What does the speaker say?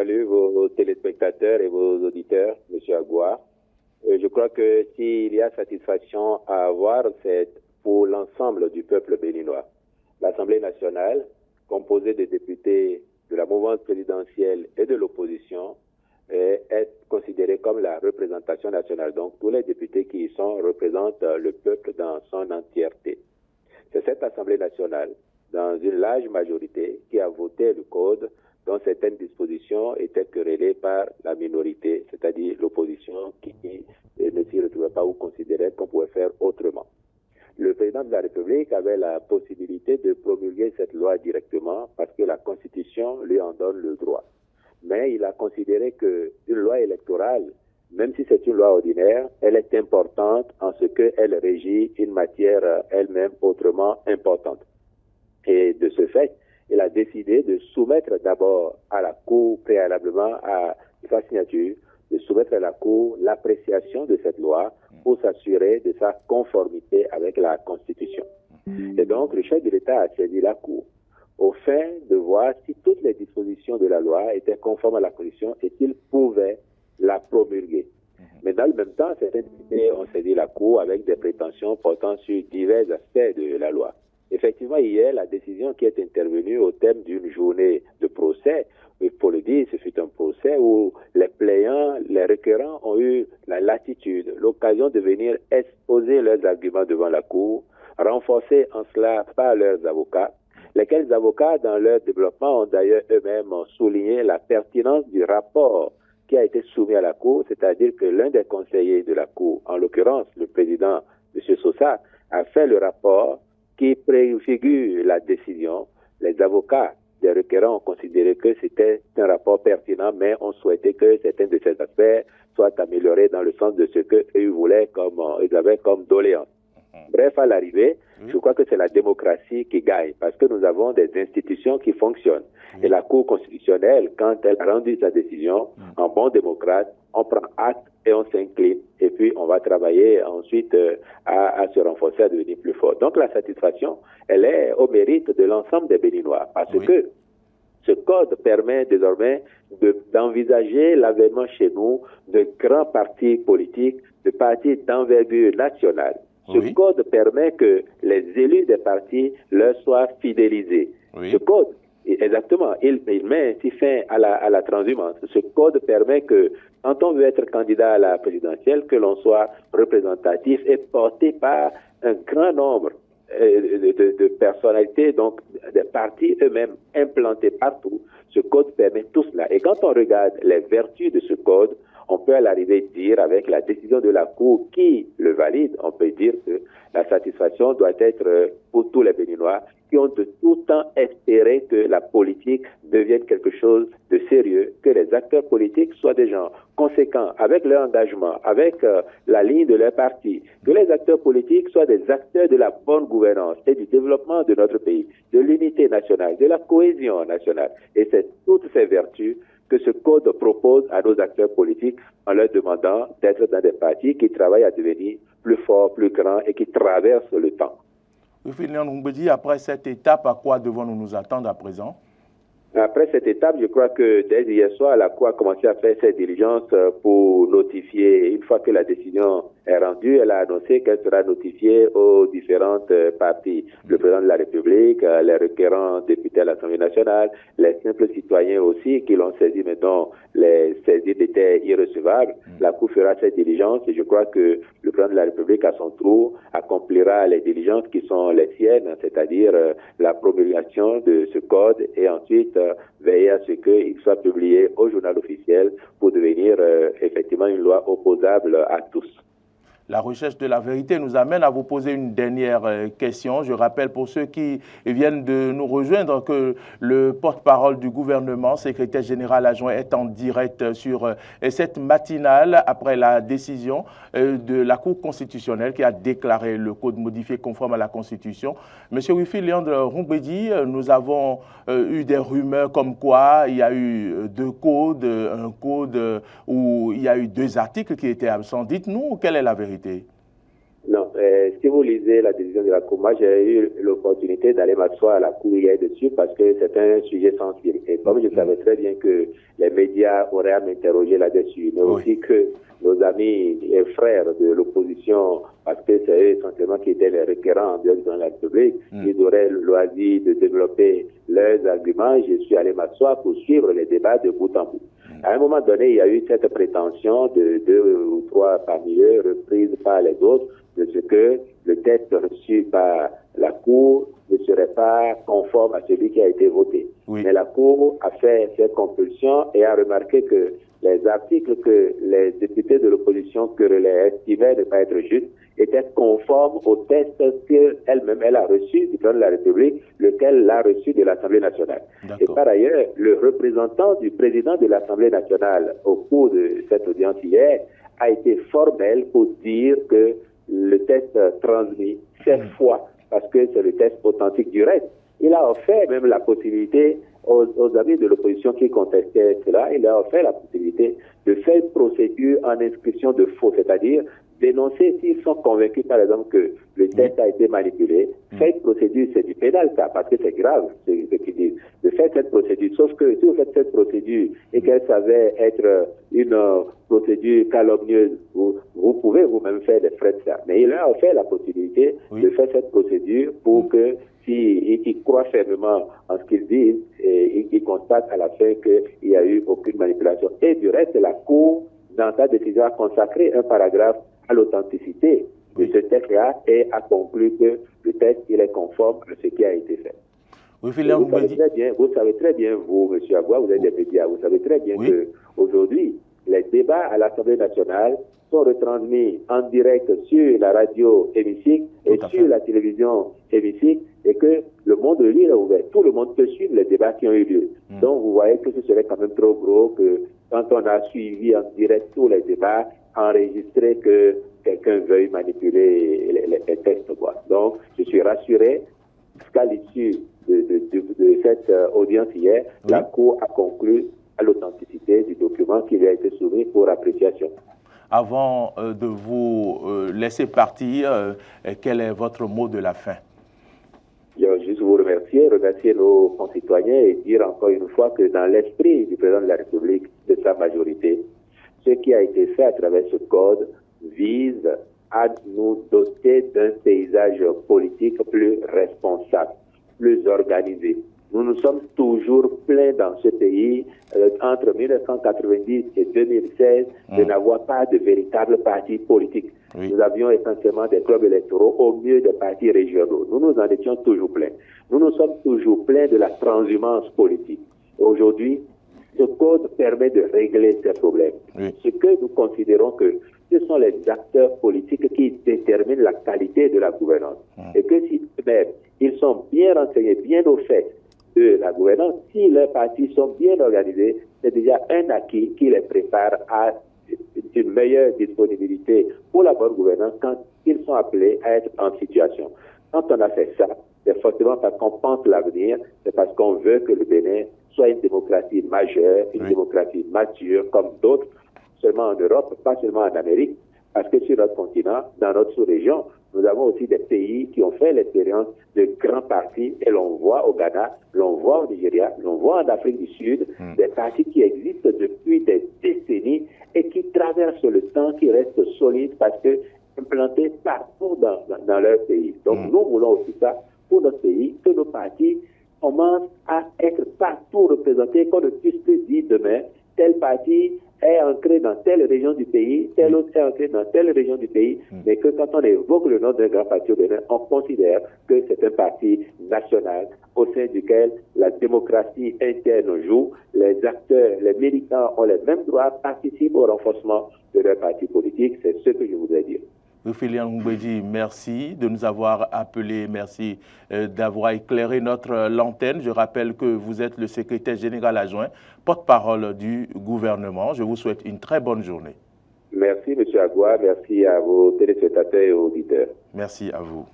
salue vos téléspectateurs et vos auditeurs, M. Agoua. Je crois que s'il y a satisfaction à avoir, c'est pour l'ensemble du peuple béninois. L'Assemblée nationale, composée de députés de la mouvance présidentielle et de l'opposition, est considérée comme la représentation nationale. Donc, tous les députés qui y sont représentent le peuple dans son entièreté. C'est cette Assemblée nationale, dans une large majorité, qui a voté le code dont certaines dispositions étaient querellées par la minorité, c'est-à-dire l'opposition qui ne s'y retrouvait pas ou considérait qu'on pouvait faire autrement. Le président de la République avait la possibilité de promulguer cette loi directement parce que la Constitution lui en donne le droit. Mais il a considéré qu'une loi électorale, même si c'est une loi ordinaire, elle est importante en ce qu'elle régit une matière elle-même autrement importante. Et de ce fait, il a décidé de soumettre d'abord à la Cour, préalablement à sa signature, de soumettre à la Cour l'appréciation de cette loi pour s'assurer de sa conformité avec la Constitution. Et donc, le chef de l'État a saisi la Cour au fin de voir si toutes les dispositions de la loi étaient conformes à la Constitution et s'il pouvait la promulguer. Mais dans le même temps, certains députés ont saisi la Cour avec des prétentions portant sur divers aspects de la loi. Effectivement, hier, la décision qui est intervenue au thème d'une journée de procès, il faut le dire, ce fut un procès où les plaignants, les requérants ont eu la latitude, l'occasion de venir exposer leurs arguments devant la Cour, renforcés en cela par leurs avocats, lesquels avocats, dans leur développement, ont d'ailleurs eux-mêmes souligné la pertinence du rapport qui a été soumis à la Cour, c'est-à-dire que l'un des conseillers de la Cour, en l'occurrence le président M. Sosa, a fait le rapport qui préfigure la décision. Les avocats des requérants ont considéré que c'était un rapport pertinent, mais ont souhaité que certains de ces aspects soient améliorés dans le sens de ce qu'eux voulaient ils avaient comme doléance. Bref, à l'arrivée, je crois que c'est la démocratie qui gagne, parce que nous avons des institutions qui fonctionnent. Et la Cour constitutionnelle, quand elle a rendu sa décision, en bon démocrate, on prend acte et on s'incline. Et puis, on va travailler ensuite à se renforcer, à devenir plus fort. Donc, la satisfaction, elle est au mérite de l'ensemble des Béninois, parce que ce code permet désormais d'envisager l'avènement chez nous de grands partis politiques, de partis d'envergure nationale. Ce code permet que les élus des partis leur soient fidélisés. Ce code, exactement, il met ainsi fin à la transhumance. Ce code permet que, quand on veut être candidat à la présidentielle, que l'on soit représentatif et porté par un grand nombre de personnalités, donc des partis eux-mêmes implantés partout. Ce code permet tout cela. Et quand on regarde les vertus de ce code, on peut à l'arrivée dire, avec la décision de la Cour qui le valide, on peut dire que la satisfaction doit être pour tous les Béninois qui ont de tout temps espéré que la politique devienne quelque chose de sérieux, que les acteurs politiques soient des gens conséquents avec leur engagement, avec la ligne de leur parti, que les acteurs politiques soient des acteurs de la bonne gouvernance et du développement de notre pays, de l'unité nationale, de la cohésion nationale. Et c'est toutes ces vertus que ce code propose à nos acteurs politiques en leur demandant d'être dans des partis qui travaillent à devenir plus forts, plus grands et qui traversent le temps. Wilfried Ndoumbédi, après cette étape, à quoi devons-nous nous attendre à présent? Après cette étape, je crois que dès hier soir, la Cour a commencé à faire ses diligences pour notifier, une fois que la décision est rendue, elle a annoncé qu'elle sera notifiée aux différentes parties. Le président de la République, les requérants députés à l'Assemblée nationale, les simples citoyens aussi qui l'ont saisi, mais dont les saisies étaient irrecevables. La Cour fera ses diligences et je crois que le président de la République, à son tour, accomplira les diligences qui sont les siennes, c'est-à-dire la promulgation de ce code et ensuite veiller à ce qu'il soit publié au journal officiel pour devenir effectivement une loi opposable à tous. La recherche de la vérité nous amène à vous poser une dernière question. Je rappelle pour ceux qui viennent de nous rejoindre que le porte-parole du gouvernement, secrétaire général adjoint, est en direct sur cette matinale après la décision de la Cour constitutionnelle qui a déclaré le code modifié conforme à la Constitution. Monsieur Wilfried Ndoumbédi, nous avons eu des rumeurs comme quoi il y a eu deux codes, un code où il y a eu deux articles qui étaient absents. Dites-nous, quelle est la vérité? Non, si vous lisez la décision de la Cour, moi j'ai eu l'opportunité d'aller m'asseoir à la Cour hier dessus parce que c'est un sujet sensible. Et comme je savais très bien que les médias auraient à m'interroger là-dessus, mais aussi que nos amis et frères de l'opposition, parce que c'est eux essentiellement qui étaient les requérants dans la République, ils auraient le loisir de développer leurs arguments. Je suis allé m'asseoir pour suivre les débats de bout en bout. À un moment donné, il y a eu cette prétention de 2 ou 3 parmi eux, reprise par les autres, de ce que le texte reçu par la Cour ne serait pas conforme à celui qui a été voté. Mais la Cour a fait cette compulsion et a remarqué que les articles que les députés de l'opposition querellaient estimaient ne pas être justes étaient conformes au texte qu'elle-même a reçu du président de la République, lequel l'a reçu de l'Assemblée nationale. Et par ailleurs, le représentant du président de l'Assemblée nationale au cours de cette audience hier a été formel pour dire que le texte transmis 7 fois, parce que c'est le texte authentique du reste. Il a offert même la possibilité aux amis de l'opposition qui contestaient cela, il a offert la possibilité de faire une procédure en inscription de faux, c'est-à-dire dénoncer s'ils sont convaincus, par exemple, que le texte a été manipulé. Faire une procédure, c'est du pénal, ça, parce que c'est grave, ce qu'ils disent, de faire cette procédure. Sauf que si vous faites cette procédure et qu'elle s'avère être une procédure calomnieuse, vous pouvez vous-même faire des frais de ça. Mais il a offert la possibilité de faire cette procédure pour que s'ils croient fermement en ce qu'ils disent, et ils constatent à la fin qu'il n'y a eu aucune manipulation. Et du reste, la Cour, dans sa décision, a consacré un paragraphe à l'authenticité de ce texte-là et a conclu que le texte il est conforme à ce qui a été fait. Vous savez très bien, vous, M. Agua, vous êtes des médias, vous savez très bien qu'aujourd'hui, les débats à l'Assemblée nationale sont retransmis en direct sur la radio Hémicycle et sur la télévision Hémicycle et que le monde libre est ouvert. Tout le monde peut suivre les débats qui ont eu lieu. Donc vous voyez que ce serait quand même trop gros que quand on a suivi en direct tous les débats, enregistrer que quelqu'un veuille manipuler les textes. Donc je suis rassuré qu'à l'issue de cette audience hier, la Cour a conclu à l'authenticité du document qui lui a été soumis pour appréciation. Avant de vous laisser partir, quel est votre mot de la fin? Je veux juste vous remercier nos concitoyens et dire encore une fois que dans l'esprit du président de la République, de sa majorité, ce qui a été fait à travers ce code vise à nous doter d'un paysage politique plus responsable, plus organisé. Nous nous sommes toujours plaints dans ce pays, entre 1990 et 2016, de n'avoir pas de véritable parti politique. Nous avions essentiellement des clubs électoraux, au mieux des partis régionaux. Nous nous en étions toujours plaints. Nous nous sommes toujours plaints de la transhumance politique. Aujourd'hui, ce code permet de régler ces problèmes. Ce que nous considérons que ce sont les acteurs politiques qui déterminent la qualité de la gouvernance. Et que si même ils sont bien renseignés, bien au fait de la gouvernance, si leurs partis sont bien organisés, c'est déjà un acquis qui les prépare à une meilleure disponibilité pour la bonne gouvernance quand ils sont appelés à être en situation. Quand on a fait ça, c'est forcément parce qu'on pense l'avenir, c'est parce qu'on veut que le Bénin soit une démocratie majeure, une démocratie mature comme d'autres, seulement en Europe, pas seulement en Amérique, parce que sur notre continent, dans notre sous-région, nous avons aussi des pays qui ont fait l'expérience de grands partis, et l'on voit au Ghana, l'on voit au Nigeria, l'on voit en Afrique du Sud, des partis qui existent depuis des décennies et qui traversent le temps, qui restent solides parce que implantés partout dans leur pays. Donc nous voulons aussi ça pour notre pays, que nos partis commencent à être partout représentés, qu'on ne puisse plus dire demain, tel parti est ancré dans telle région du pays, tel autre est ancré dans telle région du pays, mais que quand on évoque le nom d'un grand parti au Bénin, on considère que c'est un parti national au sein duquel la démocratie interne joue, les acteurs, les militants ont les mêmes droits, participent au renforcement de leur parti politique, c'est ce que je voudrais dire. Wilfried Ngoumbedji, merci de nous avoir appelés, merci d'avoir éclairé notre lanterne. Je rappelle que vous êtes le secrétaire général adjoint, porte-parole du gouvernement. Je vous souhaite une très bonne journée. Merci, M. Agua. Merci à vos téléspectateurs et auditeurs. Merci à vous.